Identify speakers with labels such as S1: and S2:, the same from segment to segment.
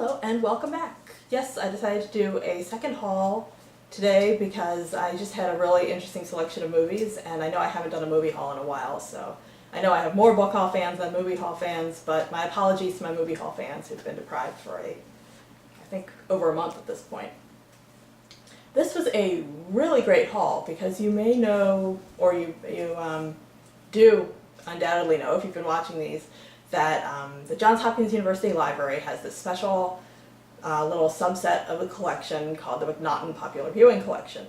S1: Hello and welcome back. Yes, I decided to do a second haul today because I just had a really interesting selection of movies, and I know I haven't done a movie haul in a while, so I know I have more book haul fans than movie haul fans, but my apologies to my movie haul fans who've been deprived for I think over a month at this point. This was a really great haul because you may know, or you do undoubtedly know if you've been watching these, that the Johns Hopkins University Library has this special little subset of the collection called the McNaughton Popular Viewing Collection,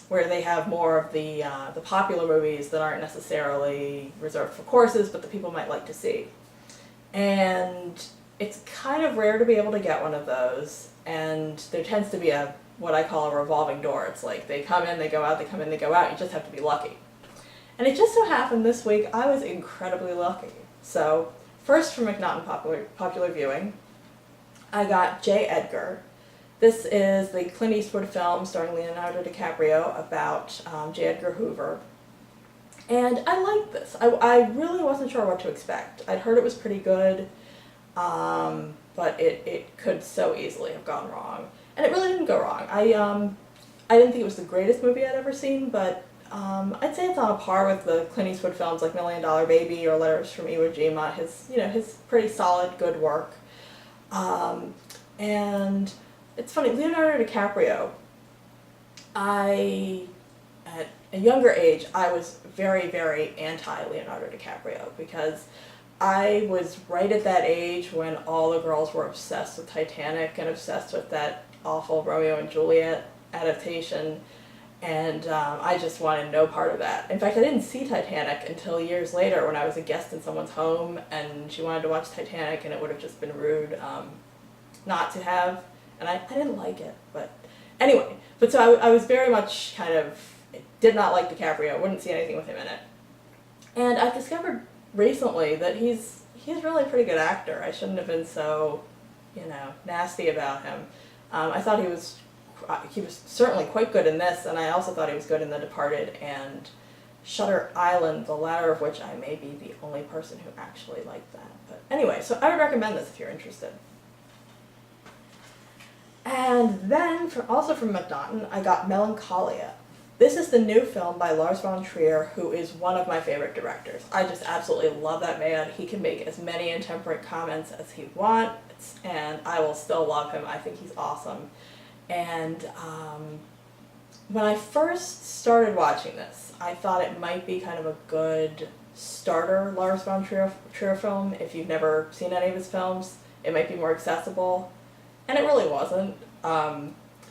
S1: where they have more of the popular movies that aren't necessarily reserved for courses, but that people might like to see. And it's kind of rare to be able to get one of those, and there tends to be what I call a revolving door. It's like they come in, they go out, they come in, they go out, you just have to be lucky. And it just so happened this week I was incredibly lucky. So first, from McNaughton Popular Viewing, I got J. Edgar. This is the Clint Eastwood film starring Leonardo DiCaprio about J. Edgar Hoover. And I liked this. I really wasn't sure what to expect. I'd heard it was pretty good, but it could so easily have gone wrong. And it really didn't go wrong. I didn't think it was the greatest movie I'd ever seen, but I'd say it's on a par with the Clint Eastwood films like $1 Million Baby or Letters from Iwo Jima, his pretty solid, good work. And it's funny, Leonardo DiCaprio, at a younger age, I was very, very anti-Leonardo DiCaprio because I was right at that age when all the girls were obsessed with Titanic and obsessed with that awful Romeo and Juliet adaptation. And I just wanted no part of that. In fact, I didn't see Titanic until years later when I was a guest in someone's home and she wanted to watch Titanic, and it would have just been rude not to have. And I didn't like it. But anyway, so I was very much did not like DiCaprio, wouldn't see anything with him in it. And I've discovered recently that he's really a pretty good actor. I shouldn't have been so, nasty about him. I thought he was certainly quite good in this, and I also thought he was good in The Departed and Shutter Island, the latter of which I may be the only person who actually liked that. But anyway, so I would recommend this if you're interested. And then, also from McNaughton, I got Melancholia. This is the new film by Lars Von Trier, who is one of my favorite directors. I just absolutely love that man. He can make as many intemperate comments as he wants, and I will still love him. I think he's awesome. And when I first started watching this, I thought it might be kind of a good starter Lars Von Trier film. If you've never seen any of his films, it might be more accessible. And it really wasn't.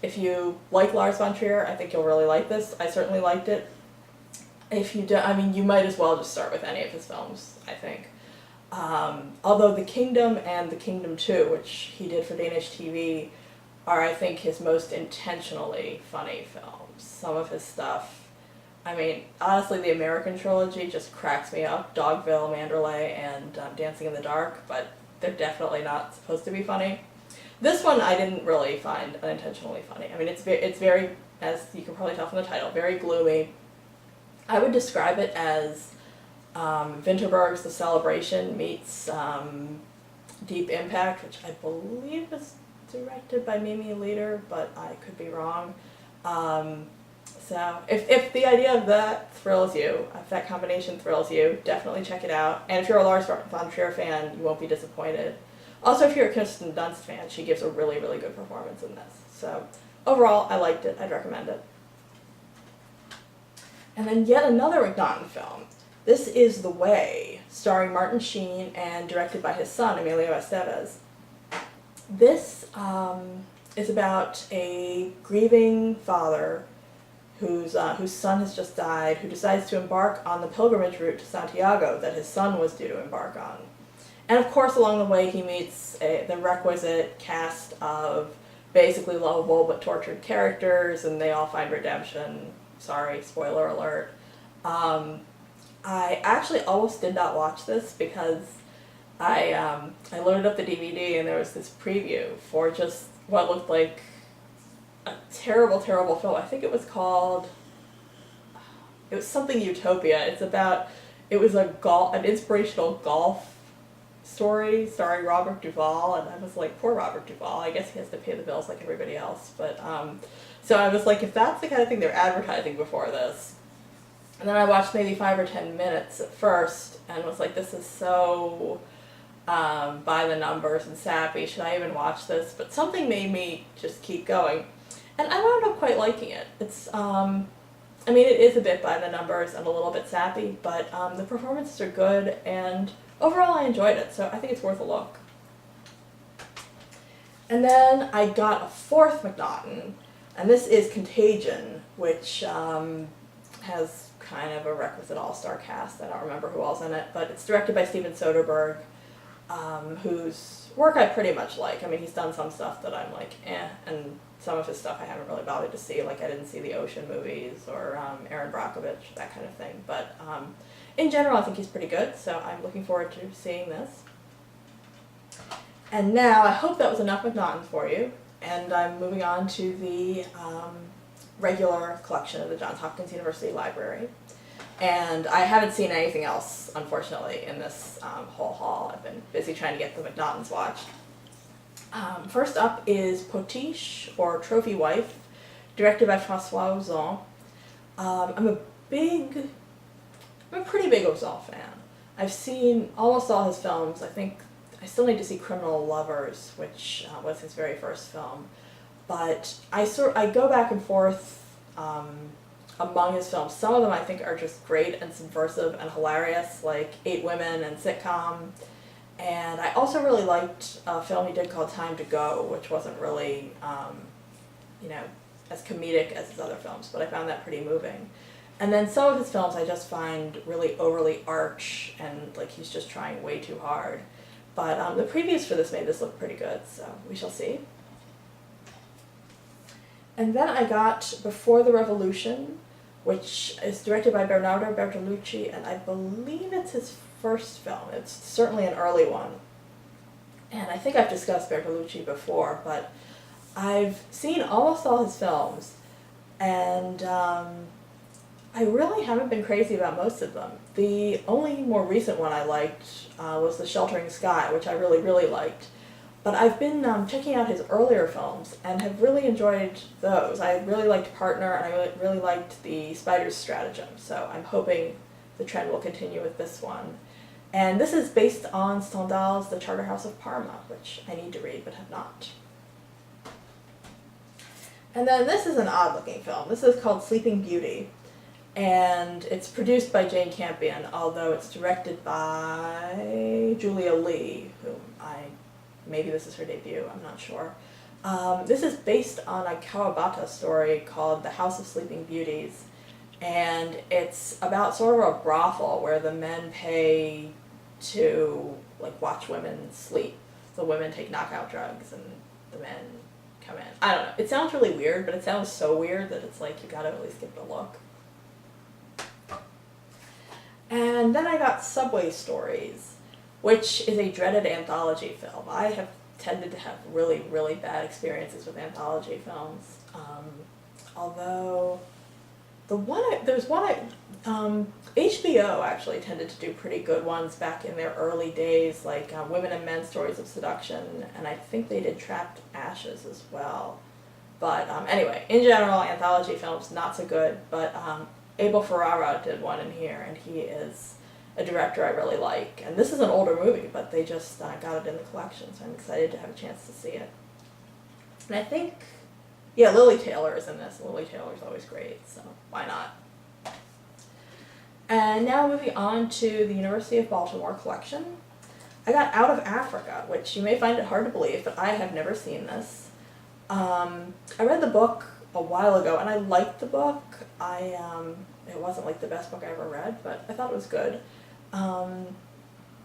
S1: If you like Lars Von Trier, I think you'll really like this. I certainly liked it. If you don't, you might as well just start with any of his films, I think. Although The Kingdom and The Kingdom 2, which he did for Danish TV, are, I think, his most intentionally funny films. Some of his stuff, honestly, the American trilogy just cracks me up. Dogville, Manderley, and Dancing in the Dark, but they're definitely not supposed to be funny. This one I didn't really find unintentionally funny. It's very, as you can probably tell from the title, very gloomy. I would describe it as Vinterberg's The Celebration meets Deep Impact, which I believe is directed by Mimi Leder, but I could be wrong. So if the idea of that thrills you, if that combination thrills you, definitely check it out. And if you're a Lars Von Trier fan, you won't be disappointed. Also, if you're a Kirsten Dunst fan, she gives a really, really good performance in this. So overall, I liked it. I'd recommend it. And then yet another McNaughton film. This is The Way, starring Martin Sheen and directed by his son, Emilio Estevez. This is about a grieving father whose son has just died, who decides to embark on the pilgrimage route to Santiago that his son was due to embark on. And of course, along the way, he meets the requisite cast of basically lovable but tortured characters, and they all find redemption. Sorry, spoiler alert. I actually almost did not watch this because I loaded up the DVD and there was this preview for just what looked like a terrible, terrible film. I think it was something Utopia. It was an inspirational golf story starring Robert Duvall, and I was like, poor Robert Duvall. I guess he has to pay the bills like everybody else. But so I was like, if that's the kind of thing they're advertising before this, and then I watched maybe 5 or 10 minutes at first, and was like, this is so by the numbers and sappy. Should I even watch this? But something made me just keep going, and I wound up quite liking it. It's I mean, it is a bit by the numbers and a little bit sappy, but the performances are good, and overall I enjoyed it, so I think it's worth a look. And then I got a fourth McNaughton, and this is Contagion, which has kind of a requisite all-star cast. I don't remember who all's in it, but it's directed by Steven Soderbergh, whose work I pretty much like. I mean, he's done some stuff that I'm like, eh, and some of his stuff I haven't really bothered to see, like I didn't see the Ocean movies or Aaron Brockovich, that kind of thing. But in general, I think he's pretty good, so I'm looking forward to seeing this. And now, I hope that was enough McNaughton for you, and I'm moving on to the regular collection of the Johns Hopkins University Library. And I haven't seen anything else, unfortunately, in this whole haul. I've been busy trying to get the McNaughton's watched. First up is Potiche, or Trophy Wife, directed by François Ozon. I'm a pretty big Ozon fan. I've seen almost all his films. I think I still need to see Criminal Lovers, which was his very first film. But I go back and forth among his films. Some of them I think are just great and subversive and hilarious, like 8 Women and Sitcom. And I also really liked a film he did called Time to Go, which wasn't really, as comedic as his other films, but I found that pretty moving. And then some of his films I just find really overly arch, and like he's just trying way too hard. But the previews for this made this look pretty good, so we shall see. And then I got Before the Revolution, which is directed by Bernardo Bertolucci, and I believe it's his first film. It's certainly an early one. And I think I've discussed Bertolucci before, but I've seen almost all his films, and I really haven't been crazy about most of them. The only more recent one I liked was The Sheltering Sky, which I really, really liked. But I've been checking out his earlier films and have really enjoyed those. I really liked Partner, and I really liked The Spider's Stratagem, so I'm hoping the trend will continue with this one. And this is based on Stendhal's The Charterhouse of Parma, which I need to read but have not. And then this is an odd-looking film. This is called Sleeping Beauty, and it's produced by Jane Campion, although it's directed by Julia Lee, whom maybe this is her debut, I'm not sure. This is based on a Kawabata story called The House of Sleeping Beauties, and it's about sort of a brothel where the men pay to watch women sleep. The women take knockout drugs and the men come in. I don't know. It sounds really weird, but it sounds so weird that it's like you gotta at least give it a look. And then I got Subway Stories, which is a dreaded anthology film. I have tended to have really, really bad experiences with anthology films. Although HBO actually tended to do pretty good ones back in their early days, like Women and Men Stories of Seduction, and I think they did Trapped Ashes as well. But anyway, in general, anthology films, not so good, but Abel Ferrara did one in here, and he is a director I really like. And this is an older movie, but they just got it in the collection, so I'm excited to have a chance to see it. And I think, yeah, Lily Taylor is in this. Lily Taylor's always great, so why not? And now moving on to the University of Baltimore collection. I got Out of Africa, which you may find it hard to believe, but I have never seen this. I read the book a while ago, and I liked the book. It wasn't like the best book I ever read, but I thought it was good. And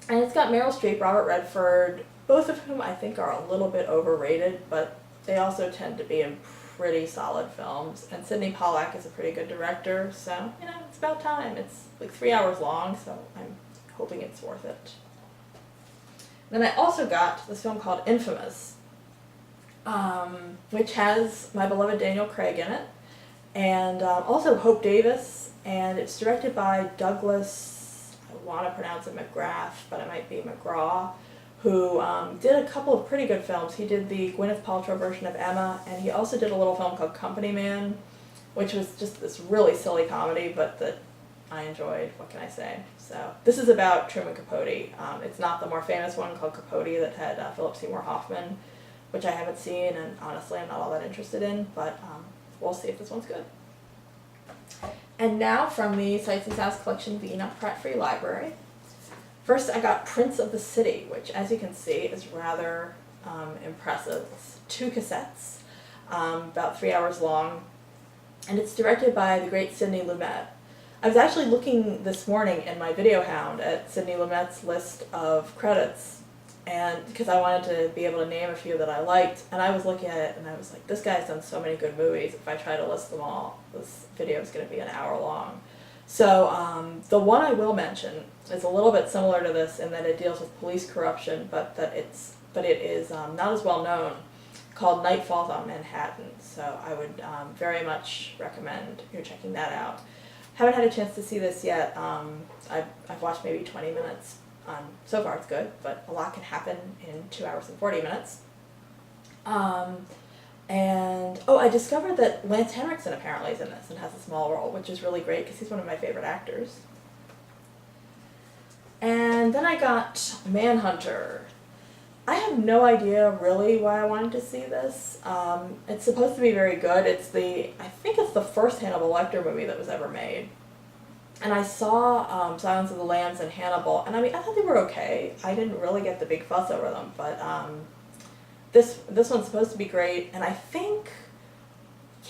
S1: it's got Meryl Streep, Robert Redford, both of whom I think are a little bit overrated, but they also tend to be in pretty solid films. And Sidney Pollack is a pretty good director, so, it's about time. It's like 3 hours long, so I'm hoping it's worth it. Then I also got this film called Infamous, which has my beloved Daniel Craig in it, and also Hope Davis, and it's directed by Douglas, I want to pronounce it McGrath, but it might be McGraw, who did a couple of pretty good films. He did the Gwyneth Paltrow version of Emma, and he also did a little film called Company Man, which was just this really silly comedy, but that I enjoyed. What can I say? So this is about Truman Capote. It's not the more famous one called Capote that had Philip Seymour Hoffman, which I haven't seen, and honestly I'm not all that interested in, but we'll see if this one's good. And now from the Sights and Sounds collection of the Enoch Pratt Free Library. First I got Prince of the City, which as you can see is rather impressive. It's 2 cassettes, about 3 hours long, and it's directed by the great Sidney Lumet. I was actually looking this morning in my Video Hound at Sidney Lumet's list of credits, and because I wanted to be able to name a few that I liked, and I was looking at it and I was like, this guy's done so many good movies. If I try to list them all, this video is going to be an hour long. So the one I will mention is a little bit similar to this in that it deals with police corruption, but it is not as well known, called Night Falls on Manhattan. So I would very much recommend you checking that out. Haven't had a chance to see this yet. I've watched maybe 20 minutes. So far it's good, but a lot can happen in 2 hours and 40 minutes. And I discovered that Lance Henriksen apparently is in this and has a small role, which is really great because he's one of my favorite actors. And then I got Manhunter. I have no idea really why I wanted to see this. It's supposed to be very good. I think it's the first Hannibal Lecter movie that was ever made. And I saw Silence of the Lambs and Hannibal, and I mean, I thought they were okay. I didn't really get the big fuss over them, but this one's supposed to be great, and I think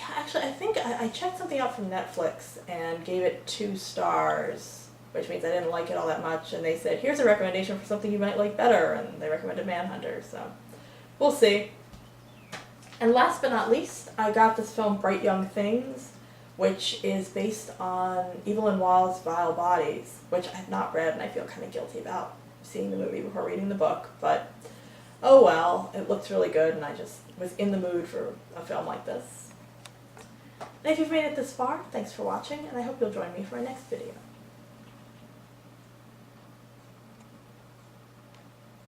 S1: I checked something out from Netflix and gave it 2 stars, which means I didn't like it all that much, and they said, here's a recommendation for something you might like better, and they recommended Manhunter, so we'll see. And last but not least, I got this film Bright Young Things, which is based on Evelyn Waugh's Vile Bodies, which I've not read and I feel kind of guilty about seeing the movie before reading the book, but oh well, it looks really good and I just was in the mood for a film like this. And if you've made it this far, thanks for watching, and I hope you'll join me for my next video.